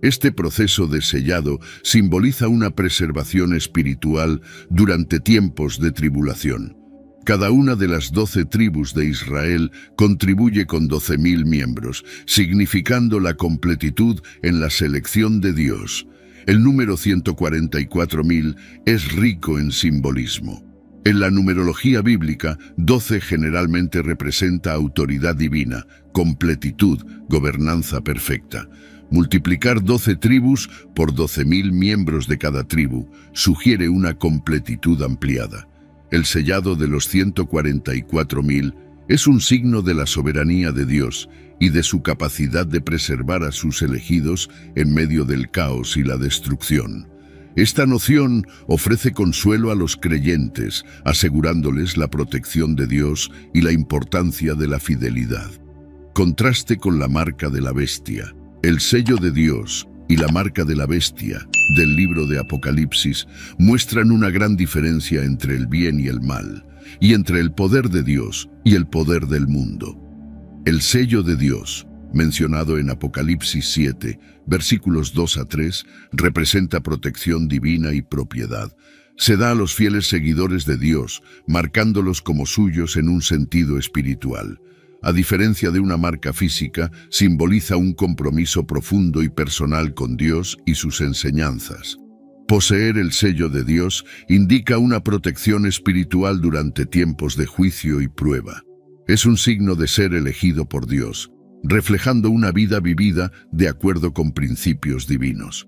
Este proceso de sellado simboliza una preservación espiritual durante tiempos de tribulación. Cada una de las 12 tribus de Israel contribuye con 12,000 miembros, significando la completitud en la selección de Dios. El número 144,000 es rico en simbolismo. En la numerología bíblica, 12 generalmente representa autoridad divina, completitud, gobernanza perfecta. Multiplicar 12 tribus por 12,000 miembros de cada tribu sugiere una completitud ampliada. El sellado de los 144.000 es un signo de la soberanía de Dios y de su capacidad de preservar a sus elegidos en medio del caos y la destrucción. Esta noción ofrece consuelo a los creyentes, asegurándoles la protección de Dios y la importancia de la fidelidad. Contraste con la marca de la bestia. El sello de Dios y la marca de la bestia del libro de Apocalipsis muestran una gran diferencia entre el bien y el mal, y entre el poder de Dios y el poder del mundo. El sello de Dios, mencionado en Apocalipsis 7, versículos 2 a 3, representa protección divina y propiedad. Se da a los fieles seguidores de Dios, marcándolos como suyos en un sentido espiritual. A diferencia de una marca física, simboliza un compromiso profundo y personal con Dios y sus enseñanzas. Poseer el sello de Dios indica una protección espiritual durante tiempos de juicio y prueba. Es un signo de ser elegido por Dios, reflejando una vida vivida de acuerdo con principios divinos.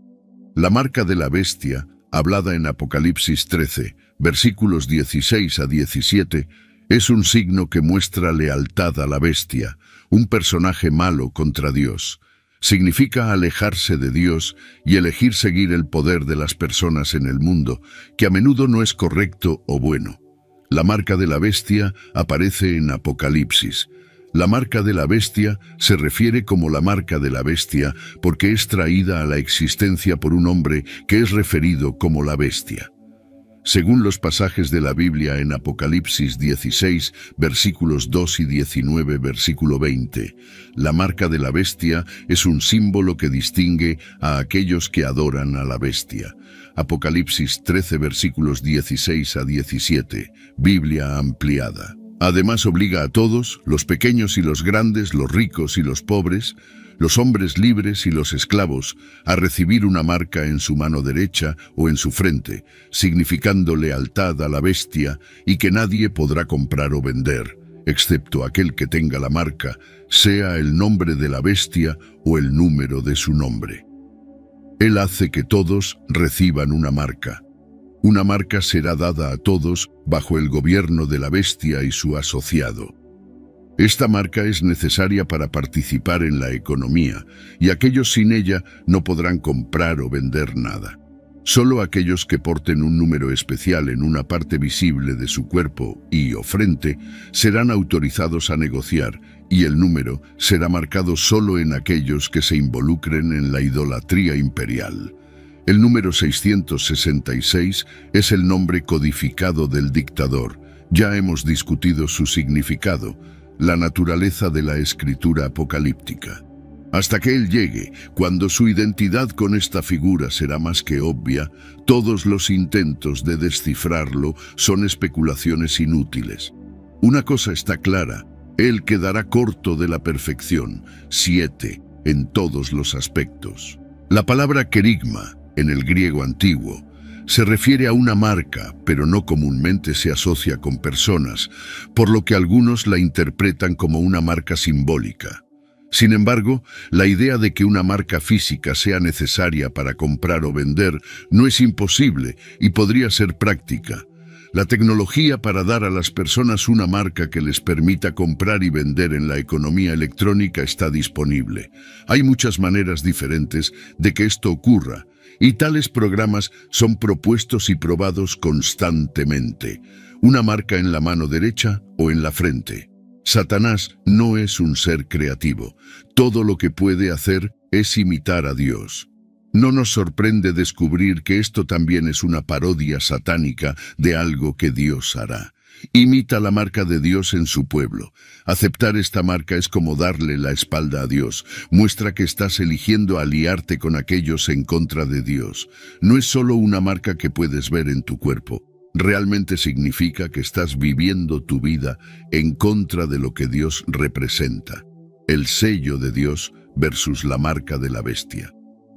La marca de la bestia, hablada en Apocalipsis 13, versículos 16 a 17, es un signo que muestra lealtad a la bestia, un personaje malo contra Dios. Significa alejarse de Dios y elegir seguir el poder de las personas en el mundo, que a menudo no es correcto o bueno. La marca de la bestia aparece en Apocalipsis. La marca de la bestia se refiere como la marca de la bestia porque es traída a la existencia por un hombre que es referido como la bestia. Según los pasajes de la Biblia en Apocalipsis 16, versículos 2 y 19, versículo 20, la marca de la bestia es un símbolo que distingue a aquellos que adoran a la bestia. Apocalipsis 13, versículos 16 a 17, Biblia ampliada. Además obliga a todos, los pequeños y los grandes, los ricos y los pobres, los hombres libres y los esclavos, a recibir una marca en su mano derecha o en su frente, significando lealtad a la bestia y que nadie podrá comprar o vender, excepto aquel que tenga la marca, sea el nombre de la bestia o el número de su nombre. Él hace que todos reciban una marca. Una marca será dada a todos bajo el gobierno de la bestia y su asociado. Esta marca es necesaria para participar en la economía, y aquellos sin ella no podrán comprar o vender nada. Solo aquellos que porten un número especial en una parte visible de su cuerpo y o frente serán autorizados a negociar, y el número será marcado solo en aquellos que se involucren en la idolatría imperial. El número 666 es el nombre codificado del dictador. Ya hemos discutido su significado, la naturaleza de la escritura apocalíptica. Hasta que él llegue, cuando su identidad con esta figura será más que obvia, todos los intentos de descifrarlo son especulaciones inútiles. Una cosa está clara, él quedará corto de la perfección, 7, en todos los aspectos. La palabra querigma, en el griego antiguo, se refiere a una marca, pero no comúnmente se asocia con personas, por lo que algunos la interpretan como una marca simbólica. Sin embargo, la idea de que una marca física sea necesaria para comprar o vender no es imposible y podría ser práctica. La tecnología para dar a las personas una marca que les permita comprar y vender en la economía electrónica está disponible. Hay muchas maneras diferentes de que esto ocurra, y tales programas son propuestos y probados constantemente. Una marca en la mano derecha o en la frente. Satanás no es un ser creativo. Todo lo que puede hacer es imitar a Dios. No nos sorprende descubrir que esto también es una parodia satánica de algo que Dios hará. Imita la marca de Dios en su pueblo. Aceptar esta marca es como darle la espalda a Dios. Muestra que estás eligiendo aliarte con aquellos en contra de Dios. No es solo una marca que puedes ver en tu cuerpo. Realmente significa que estás viviendo tu vida en contra de lo que Dios representa. El sello de Dios versus la marca de la bestia.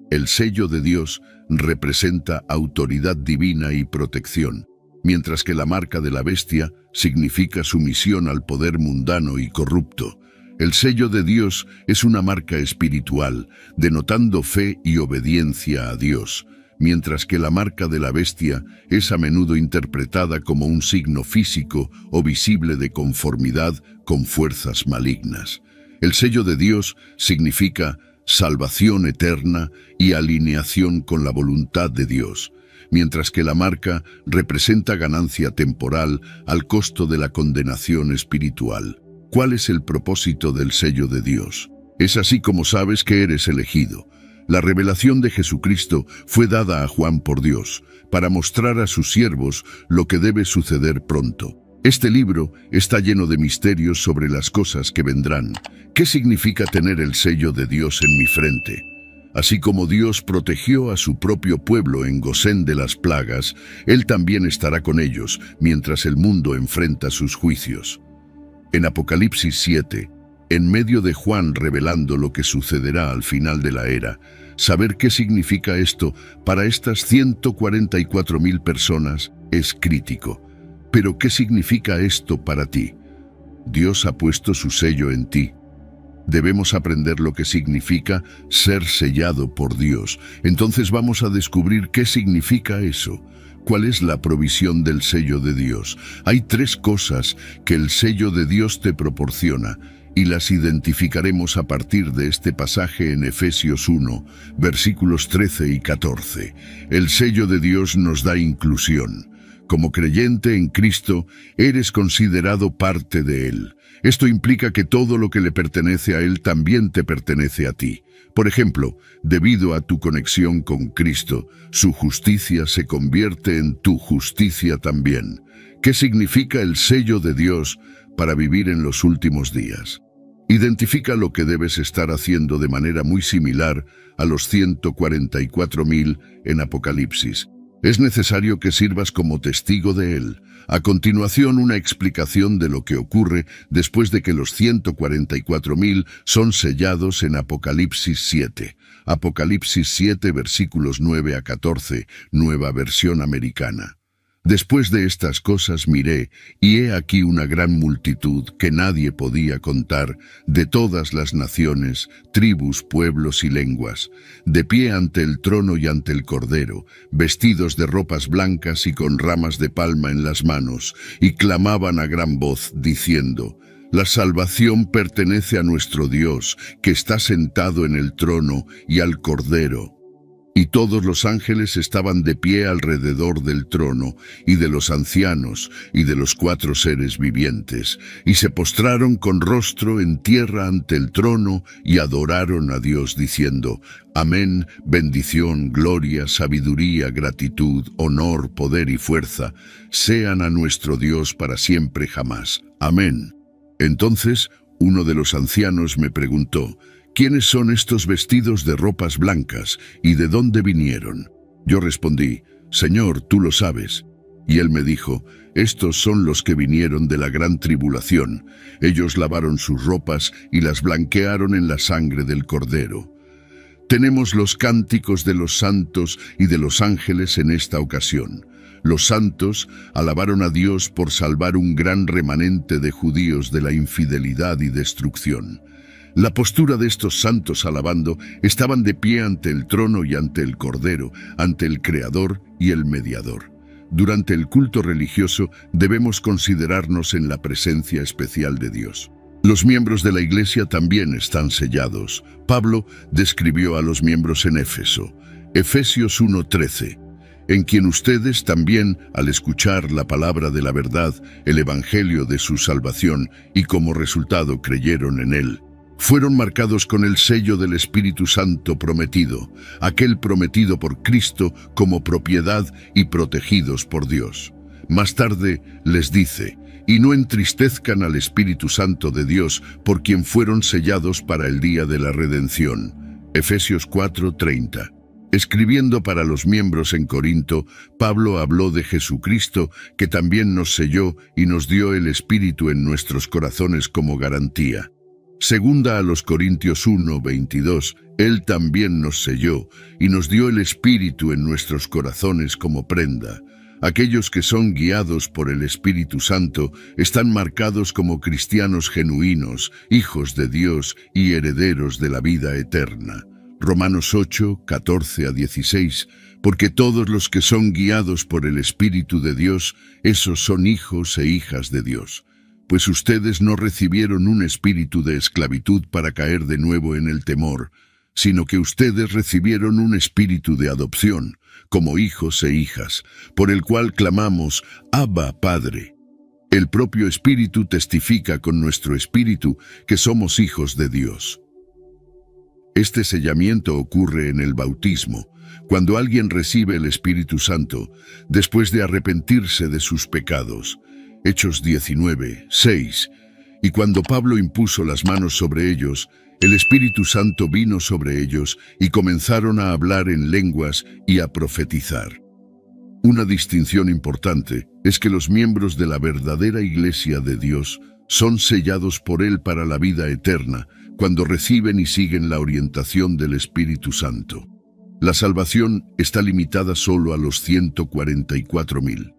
El sello de Dios representa autoridad divina y protección, mientras que la marca de la bestia significa sumisión al poder mundano y corrupto. El sello de Dios es una marca espiritual, denotando fe y obediencia a Dios, mientras que la marca de la bestia es a menudo interpretada como un signo físico o visible de conformidad con fuerzas malignas. El sello de Dios significa salvación eterna y alineación con la voluntad de Dios, mientras que la marca representa ganancia temporal al costo de la condenación espiritual. ¿Cuál es el propósito del sello de Dios? Es así como sabes que eres elegido. La revelación de Jesucristo fue dada a Juan por Dios, para mostrar a sus siervos lo que debe suceder pronto. Este libro está lleno de misterios sobre las cosas que vendrán. ¿Qué significa tener el sello de Dios en mi frente? Así como Dios protegió a su propio pueblo en Gosén de las plagas, Él también estará con ellos mientras el mundo enfrenta sus juicios. En Apocalipsis 7, en medio de Juan revelando lo que sucederá al final de la era, saber qué significa esto para estas 144.000 personas es crítico. Pero ¿qué significa esto para ti? Dios ha puesto su sello en ti. Debemos aprender lo que significa ser sellado por Dios. Entonces vamos a descubrir qué significa eso. ¿Cuál es la provisión del sello de Dios? Hay 3 cosas que el sello de Dios te proporciona, y las identificaremos a partir de este pasaje en Efesios 1, versículos 13 y 14. El sello de Dios nos da inclusión. Como creyente en Cristo, eres considerado parte de Él. Esto implica que todo lo que le pertenece a Él también te pertenece a ti. Por ejemplo, debido a tu conexión con Cristo, su justicia se convierte en tu justicia también. ¿Qué significa el sello de Dios para vivir en los últimos días? Identifica lo que debes estar haciendo de manera muy similar a los 144.000 en Apocalipsis. Es necesario que sirvas como testigo de Él. A continuación, una explicación de lo que ocurre después de que los 144.000 son sellados en Apocalipsis 7. Apocalipsis 7, versículos 9 a 14, Nueva Versión Americana. Después de estas cosas miré, y he aquí una gran multitud que nadie podía contar, de todas las naciones, tribus, pueblos y lenguas, de pie ante el trono y ante el Cordero, vestidos de ropas blancas y con ramas de palma en las manos, y clamaban a gran voz, diciendo: La salvación pertenece a nuestro Dios, que está sentado en el trono, y al Cordero. Y todos los ángeles estaban de pie alrededor del trono, y de los ancianos, y de los 4 seres vivientes, y se postraron con rostro en tierra ante el trono, y adoraron a Dios, diciendo: Amén, bendición, gloria, sabiduría, gratitud, honor, poder y fuerza, sean a nuestro Dios para siempre jamás. Amén. Entonces, uno de los ancianos me preguntó: ¿Quiénes son estos vestidos de ropas blancas y de dónde vinieron? Yo respondí: Señor, tú lo sabes. Y él me dijo: Estos son los que vinieron de la gran tribulación. Ellos lavaron sus ropas y las blanquearon en la sangre del Cordero. Tenemos los cánticos de los santos y de los ángeles en esta ocasión. Los santos alabaron a Dios por salvar un gran remanente de judíos de la infidelidad y destrucción. La postura de estos santos alabando estaban de pie ante el trono y ante el Cordero, ante el Creador y el Mediador. Durante el culto religioso debemos considerarnos en la presencia especial de Dios. Los miembros de la Iglesia también están sellados. Pablo describió a los miembros en Éfeso. Efesios 1:13. En quien ustedes también, al escuchar la palabra de la verdad, el evangelio de su salvación, y como resultado creyeron en él, fueron marcados con el sello del Espíritu Santo prometido, aquel prometido por Cristo como propiedad y protegidos por Dios. Más tarde les dice: y no entristezcan al Espíritu Santo de Dios, por quien fueron sellados para el día de la redención. Efesios 4:30. Escribiendo para los miembros en Corinto, Pablo habló de Jesucristo, que también nos selló y nos dio el Espíritu en nuestros corazones como garantía. Segunda a los Corintios 1:22, Él también nos selló y nos dio el Espíritu en nuestros corazones como prenda. Aquellos que son guiados por el Espíritu Santo están marcados como cristianos genuinos, hijos de Dios y herederos de la vida eterna. Romanos 8, 14 a 16, porque todos los que son guiados por el Espíritu de Dios, esos son hijos e hijas de Dios. Pues ustedes no recibieron un espíritu de esclavitud para caer de nuevo en el temor, sino que ustedes recibieron un espíritu de adopción, como hijos e hijas, por el cual clamamos, Abba, Padre. El propio Espíritu testifica con nuestro espíritu que somos hijos de Dios. Este sellamiento ocurre en el bautismo, cuando alguien recibe el Espíritu Santo, después de arrepentirse de sus pecados. Hechos 19, 6. Y cuando Pablo impuso las manos sobre ellos, el Espíritu Santo vino sobre ellos y comenzaron a hablar en lenguas y a profetizar. Una distinción importante es que los miembros de la verdadera Iglesia de Dios son sellados por Él para la vida eterna cuando reciben y siguen la orientación del Espíritu Santo. La salvación está limitada solo a los 144.000.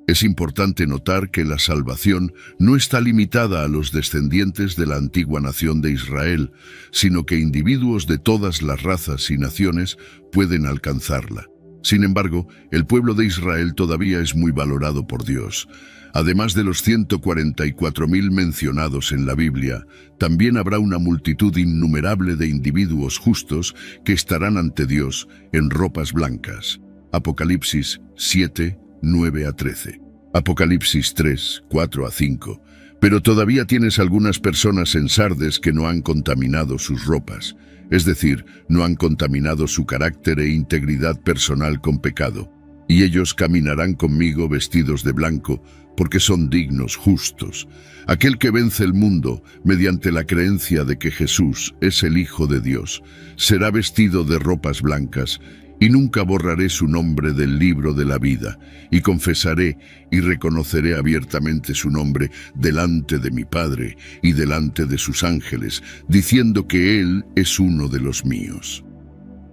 Es importante notar que la salvación no está limitada a los descendientes de la antigua nación de Israel, sino que individuos de todas las razas y naciones pueden alcanzarla. Sin embargo, el pueblo de Israel todavía es muy valorado por Dios. Además de los 144.000 mencionados en la Biblia, también habrá una multitud innumerable de individuos justos que estarán ante Dios en ropas blancas. Apocalipsis 7, 9 a 13. Apocalipsis 3, 4 a 5. Pero todavía tienes algunas personas en Sardes que no han contaminado sus ropas, es decir, no han contaminado su carácter e integridad personal con pecado. Y ellos caminarán conmigo vestidos de blanco, porque son dignos, justos. Aquel que vence el mundo, mediante la creencia de que Jesús es el Hijo de Dios, será vestido de ropas blancas, y nunca borraré su nombre del libro de la vida, y confesaré y reconoceré abiertamente su nombre delante de mi Padre y delante de sus ángeles, diciendo que Él es uno de los míos.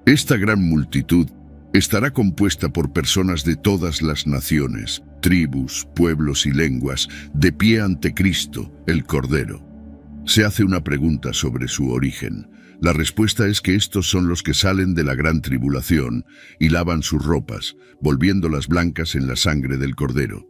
Esta gran multitud estará compuesta por personas de todas las naciones, tribus, pueblos y lenguas, de pie ante Cristo, el Cordero. Se hace una pregunta sobre su origen. La respuesta es que estos son los que salen de la gran tribulación y lavan sus ropas, volviéndolas blancas en la sangre del Cordero.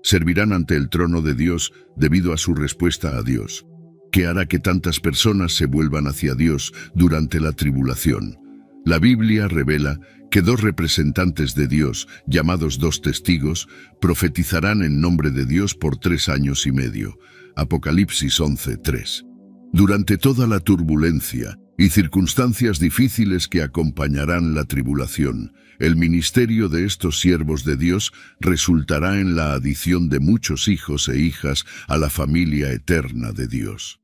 Servirán ante el trono de Dios debido a su respuesta a Dios, que hará que tantas personas se vuelvan hacia Dios durante la tribulación. La Biblia revela que dos representantes de Dios, llamados dos testigos, profetizarán en nombre de Dios por 3 años y medio. Apocalipsis 11, 3. Durante toda la turbulencia y circunstancias difíciles que acompañarán la tribulación, el ministerio de estos siervos de Dios resultará en la adición de muchos hijos e hijas a la familia eterna de Dios.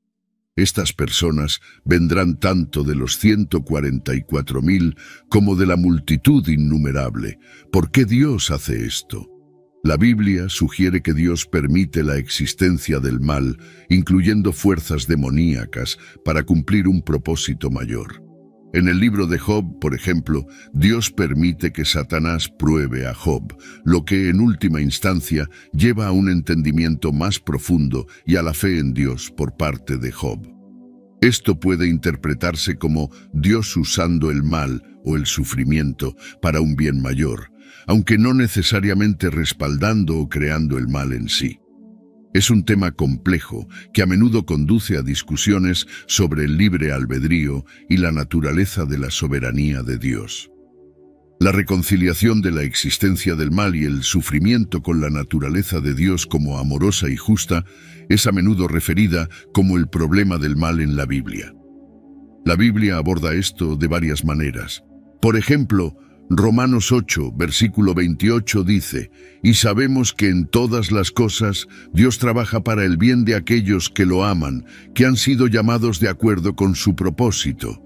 Estas personas vendrán tanto de los 144.000 como de la multitud innumerable. ¿Por qué Dios hace esto? La Biblia sugiere que Dios permite la existencia del mal, incluyendo fuerzas demoníacas, para cumplir un propósito mayor. En el libro de Job, por ejemplo, Dios permite que Satanás pruebe a Job, lo que en última instancia lleva a un entendimiento más profundo y a la fe en Dios por parte de Job. Esto puede interpretarse como Dios usando el mal o el sufrimiento para un bien mayor, aunque no necesariamente respaldando o creando el mal en sí. Es un tema complejo que a menudo conduce a discusiones sobre el libre albedrío y la naturaleza de la soberanía de Dios. La reconciliación de la existencia del mal y el sufrimiento con la naturaleza de Dios como amorosa y justa es a menudo referida como el problema del mal en la Biblia. La Biblia aborda esto de varias maneras. Por ejemplo, Romanos 8, versículo 28 dice: «Y sabemos que en todas las cosas Dios trabaja para el bien de aquellos que lo aman, que han sido llamados de acuerdo con su propósito».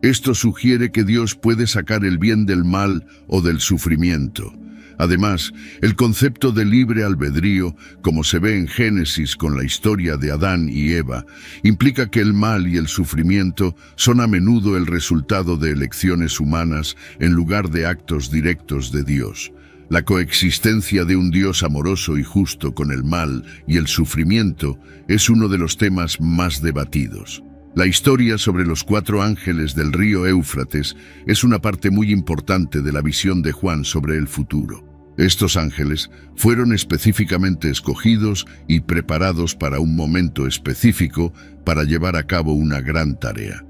Esto sugiere que Dios puede sacar el bien del mal o del sufrimiento. Además, el concepto de libre albedrío, como se ve en Génesis con la historia de Adán y Eva, implica que el mal y el sufrimiento son a menudo el resultado de elecciones humanas en lugar de actos directos de Dios. La coexistencia de un Dios amoroso y justo con el mal y el sufrimiento es uno de los temas más debatidos. La historia sobre los 4 ángeles del río Éufrates es una parte muy importante de la visión de Juan sobre el futuro. Estos ángeles fueron específicamente escogidos y preparados para un momento específico para llevar a cabo una gran tarea.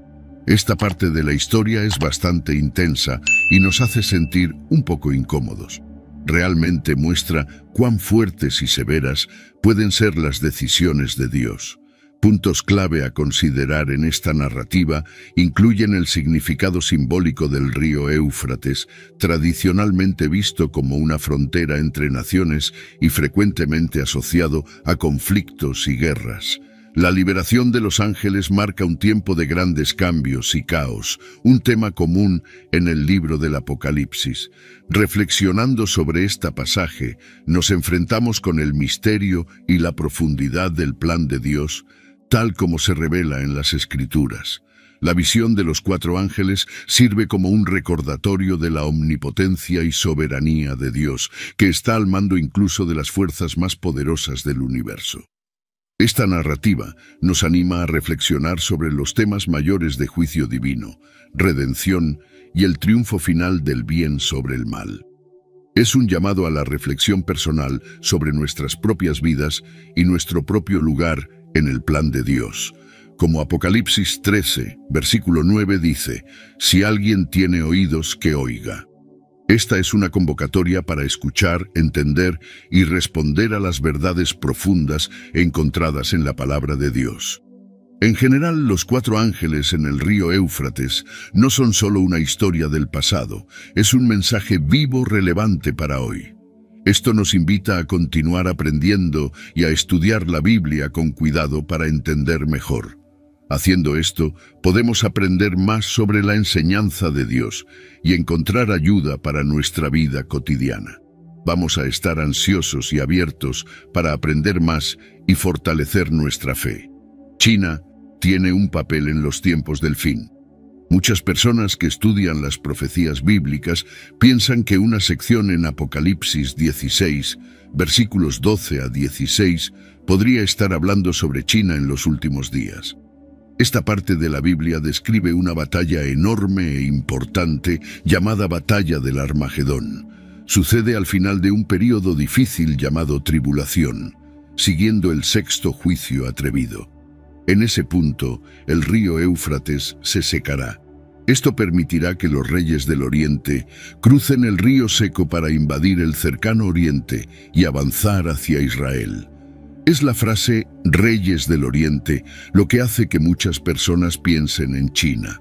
Esta parte de la historia es bastante intensa y nos hace sentir un poco incómodos. Realmente muestra cuán fuertes y severas pueden ser las decisiones de Dios. Puntos clave a considerar en esta narrativa incluyen el significado simbólico del río Éufrates, tradicionalmente visto como una frontera entre naciones y frecuentemente asociado a conflictos y guerras. La liberación de los ángeles marca un tiempo de grandes cambios y caos, un tema común en el libro del Apocalipsis. Reflexionando sobre este pasaje, nos enfrentamos con el misterio y la profundidad del plan de Dios, tal como se revela en las Escrituras. La visión de los 4 ángeles sirve como un recordatorio de la omnipotencia y soberanía de Dios, que está al mando incluso de las fuerzas más poderosas del universo. Esta narrativa nos anima a reflexionar sobre los temas mayores de juicio divino, redención y el triunfo final del bien sobre el mal. Es un llamado a la reflexión personal sobre nuestras propias vidas y nuestro propio lugar en el plan de Dios. Como Apocalipsis 13, versículo 9 dice, «Si alguien tiene oídos, que oiga». Esta es una convocatoria para escuchar, entender y responder a las verdades profundas encontradas en la palabra de Dios. En general, los 4 ángeles en el río Éufrates no son solo una historia del pasado, es un mensaje vivo relevante para hoy. Esto nos invita a continuar aprendiendo y a estudiar la Biblia con cuidado para entender mejor. Haciendo esto, podemos aprender más sobre la enseñanza de Dios y encontrar ayuda para nuestra vida cotidiana. Vamos a estar ansiosos y abiertos para aprender más y fortalecer nuestra fe. China tiene un papel en los tiempos del fin. Muchas personas que estudian las profecías bíblicas piensan que una sección en Apocalipsis 16, versículos 12 a 16, podría estar hablando sobre China en los últimos días. Esta parte de la Biblia describe una batalla enorme e importante llamada Batalla del Armagedón. Sucede al final de un período difícil llamado tribulación, siguiendo el 6º juicio atrevido. En ese punto, el río Éufrates se secará. Esto permitirá que los reyes del Oriente crucen el río seco para invadir el cercano Oriente y avanzar hacia Israel. Es la frase «Reyes del Oriente» lo que hace que muchas personas piensen en China.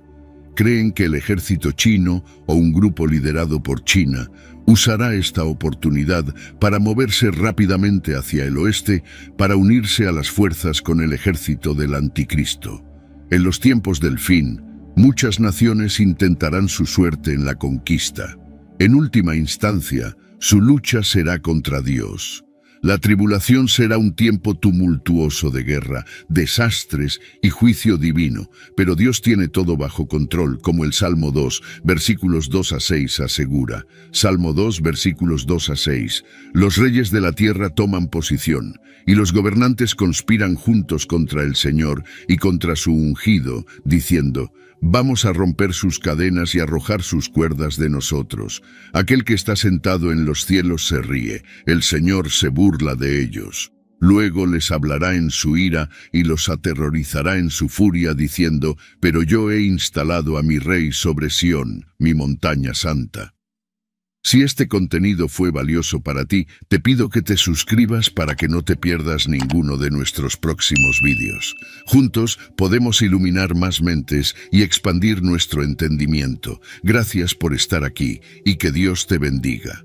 Creen que el ejército chino o un grupo liderado por China usará esta oportunidad para moverse rápidamente hacia el oeste para unirse a las fuerzas con el ejército del Anticristo. En los tiempos del fin, muchas naciones intentarán su suerte en la conquista. En última instancia, su lucha será contra Dios. La tribulación será un tiempo tumultuoso de guerra, desastres y juicio divino, pero Dios tiene todo bajo control, como el Salmo 2, versículos 2 a 6 asegura. Salmo 2, versículos 2 a 6. Los reyes de la tierra toman posición, y los gobernantes conspiran juntos contra el Señor y contra su ungido, diciendo, «Vamos a romper sus cadenas y arrojar sus cuerdas de nosotros. Aquel que está sentado en los cielos se ríe, el Señor se burla de ellos». Luego les hablará en su ira y los aterrorizará en su furia, diciendo, «Pero yo he instalado a mi rey sobre Sión, mi montaña santa». Si este contenido fue valioso para ti, te pido que te suscribas para que no te pierdas ninguno de nuestros próximos vídeos. Juntos podemos iluminar más mentes y expandir nuestro entendimiento. Gracias por estar aquí y que Dios te bendiga.